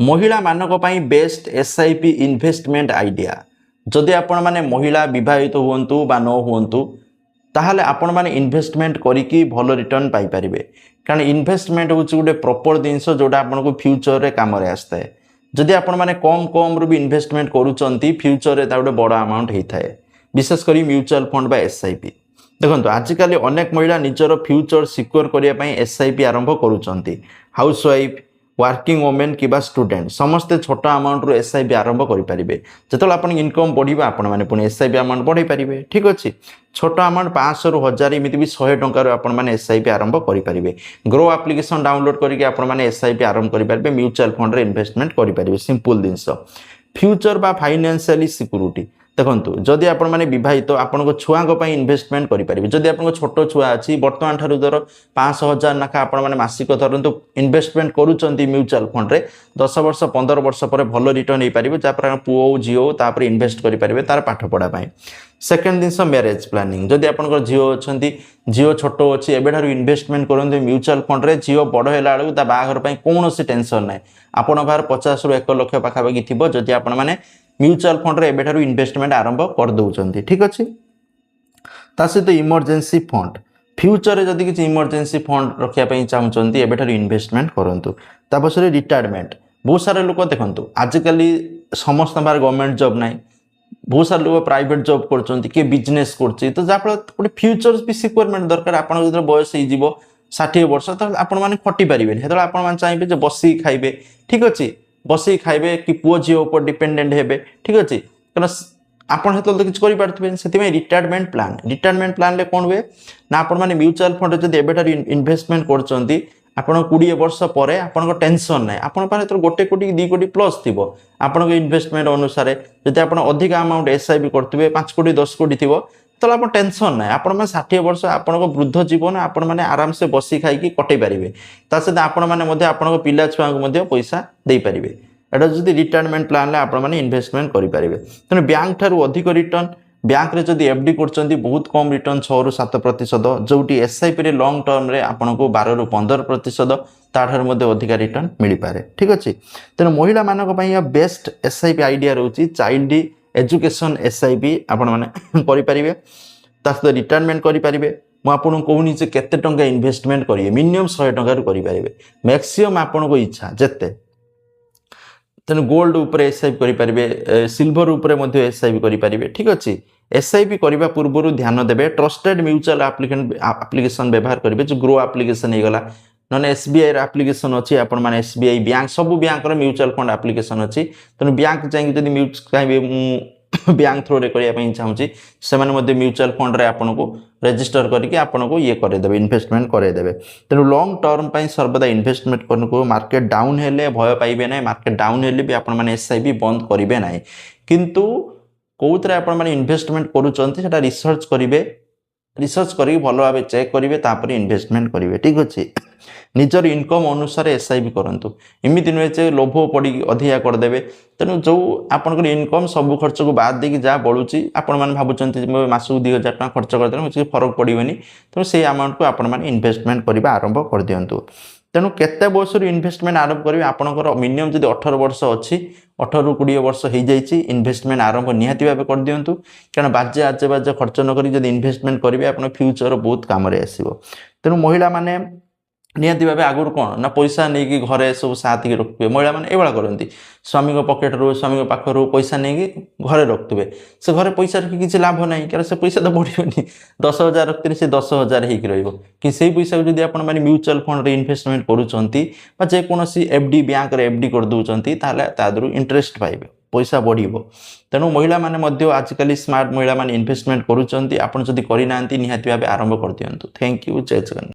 महिला मानक पई बेस्ट एसआईपी इन्वेस्टमेंट आइडिया जदि आपण माने महिला विवाहित हुंतु बा न हुंतु ताहले आपण माने इन्वेस्टमेंट करिकी भल रिटर्न पाई परिबे कारण इन्वेस्टमेंट होची गोटे प्रॉपर जिंस जोटा आपण को फ्यूचर रे काम रे आस्ताय जदि आपण माने कम कम रु भी इन्वेस्टमेंट करूचंती फ्यूचर रे ता गोटे बड़ अमाउंट हेइथाय विशेष करी म्यूचुअल फंड बा एसआईपी देखो आजिकल अनेक महिला निजर फ्यूचर सिक्योर करने एसआईपी आरंभ करुँच हाउसवाइफ वर्किंग वोमेन कि स्टूडेंट समस्ते छोट अमाउंट रू एसआईपी आरंभ करेंगे जो आप इनकम बढ़ा आपण मैंने पुणी एसआईपी अमाउंट बढ़ाई पारे ठीक अच्छे छोट अमाउंट 500 रू 1000 एमती भी 100 टकर आपण एसआईपी आरंभ करेंगे ग्रो एप्लिकेशन डाउनलोड करके एसआईपी आरंभ करेंगे म्यूचुअल फंड रे इन्वेस्टमेंट करेंगे सिंपल जिनस फ्यूचर बा फाइनेंशियली सिक्योरिटी देखो जदि आपण माने विवाहित आपण छुआ इन्वेस्टमेंट करेंगे जदि आप छोट छुआ अच्छी बर्तमान ठार धर 500,000 नाखा आपण मैंने मासिक धरतु इन्वेस्टमेंट करुँच म्यूचुअल फंड रे 10 वर्ष 15 वर्ष पर भल रिटर्न हो पारे जहाँ पुओ हो झील हो तापर इन्वेस्ट करेंगे तार पाठ पढ़ाई सेकेंड जिनस मैरेज प्लानिंग जदि आप झील अच्छा झील छोट अच्छी एवं इन्वेस्टमेंट करते म्यूचुअल फंड रे झील बड़ है बाहाघर कौन टेंशन ना आपण बाहर 50 रू 1 लाख पाखापाखि थी जदि आपण मैंने म्यूचुअल फंड रे एबेठारु इन्वेस्टमेंट आरंभ कर दउचंती ठीक अछि ता सहित इमरजेंसी फंड फ्यूचर रे जदि किछि इमरजेंसी फंड रखिया पई चाहुचंती एबेठारु इन्वेस्टमेंट करंतु ता पछरे रिटायरमेंट बहुत सारे लोक देखंतु आजिकल समस्त बार गवर्नमेंट जॉब नाही बहुत सारे लोग प्राइवेट जॉब करचंती के बिजनेस करची तो जा फल गोटे फ्यूचर भी सिक्योरमेंट दरकार आपण जदि बयस हे जीवो 60 वर्ष त आपण माने खटी परिबे हेतल आपण माने चाहिबे जे बसी खाइबे ठीक अछि बसी खाइबे कि पुओ झील ऊपर डिपेंडेंट हेबे ठीक अच्छे कारण आपड़ हेतु तो किसी करें से रिटायरमेंट प्लान ले कौन हुए ना आपण मैंने म्यूचुअल फंड जब एबेठार इन्वेस्टमेंट कर आपण 20 वर्ष पर आपण टेंशन ना आपण पाखे गोटे कोटी 2 कोटी प्लस थी आपण इन्वेस्टमेंट अनुसार जब आप अधिक अमाउंट एसआईपी करेंगे 5 कोटी 10 कोटी थी तो आप टेंशन ना आपण मैंने 60 वर्ष आपण वृद्ध जीवन आपण मैंने आराम से बसी खाई कटई पारे सहित आपण मैंने आपण पिला छुआ को पैसा दे पारे एटा जदि रिटायरमेंट प्लान आप इन्वेस्टमेंट करेंगे तेणु बैंक ठारू अधिक रिटर्न बैंक रे जदि एफडी करचंती बहुत कम रिटर्न 6 रू 7% जोटी एसआईपी रे लॉन्ग टर्म रे आपनको 12 रू 15% ताठार मध्ये अधिक रिटर्न मिल पारे ठीक अच्छे तेणु महिला मानक पई बेस्ट एसआईपी आइडिया रहउची चाइल्ड एजुकेशन एसआईपी आपण माने करि परिबे ता सहित रिटायरमेंट करि परिबे मु आपन कहूनी जे केते टंका इन्वेस्टमेंट करिए मिनिमम 100 टंका रू करि परिबे मैक्सिमम आपन को इच्छा जेते तेणु गोल्ड उपरे एसआईपी करि परिबे सिल्वर उपरे मध्ये एसआईपी करि परिबे ठीक अछि एसआईपी करबा पूर्व ध्यान देबे ट्रस्टेड म्यूचुअल एप्लिकेशन व्यवहार करेंगे जो ग्रो एप्लिकेशन हो गला नने एसबीआई एप्लिकेशन अच्छी आपण माने एसबीआई बैंक सब बैंक म्यूचुअल फंड एप्लिकेशन अच्छी तेणु बैंक चाहिए जब चाहिए बैंक थ्रो रे करने चाहूँगी से म्यूचुअल फंड रे आपन को रजिस्टर करके आपन को ये करदेवे इन्वेस्टमेंट करदेवे तेणु लॉन्ग टर्म पर सर्वदा इन्वेस्टमेंट करने को मार्केट डाउन हेले भय पाइबे ना मार्केट डाउन हेले भी आपण माने एसआईपी बंद करेंगे ना किंतु कौन आप इन्वेस्टमेंट करुँच रिसर्च करेंगे रिसर्च करके भल भाव चेक करेंगे तापर इन्वेस्टमेंट करेंगे ठीक अच्छे निजर इनकम अनुसार एसआईपी करंतु एमती नुहे जे लोभ पड़ी अधिका करदे तेणु जो आपंकर इनकम सब खर्च को बाद देकी जहाँ बढ़ुची आपण मैंने भावुं मासक 2000 टका खर्च करदे मुझे फरक पड़ोनी तेणु से अमाउंट को आपण मैंने इन्वेस्टमेंट करने आरंभ कर दिंतु तेणु केते बयस इन्वेस्टमेंट आरंभ करेंगे आपंकर मिनिमम जब 18 वर्ष अच्छी 18 रू 20 वर्ष हो जाइए इन्वेस्टमेंट आरंभ निहाती भाव कर दिंतु कारण बाजे आजे बाजे खर्च नक इन्वेस्टमेंट करेंगे आप फ्यूचर बहुत कम आसो तेणु महिला माने निहाती भाव आगुरी कौन ना पैसा नहीं कि घरे सब साथ ही रखुए महिला मैंने ये करती स्वामी पकेट रू स्वामी पाखर पैसा नहीं घरे रखुए से घरे पैसा रखी किसी लाभ ना क्या से पैसा तो बढ़ोनी 10,000 रखते से 10,000 हो कि से पैसा को जब आप म्यूचुअल फंड रे इन्वेस्टमेंट करूँ जेकोसी एफडी बैंक रे एफडी कर दूसरी तादर इंटरेस्ट पाइबे पैसा बढ़ो तेणु महिला मैंने आजिकल स्मार्ट महिला मैंने इन्वेस्टमेंट करूँ आप जब करना निहाती भाव आरंभ कर दिंतु थैंक यू जय जगन्नाथ।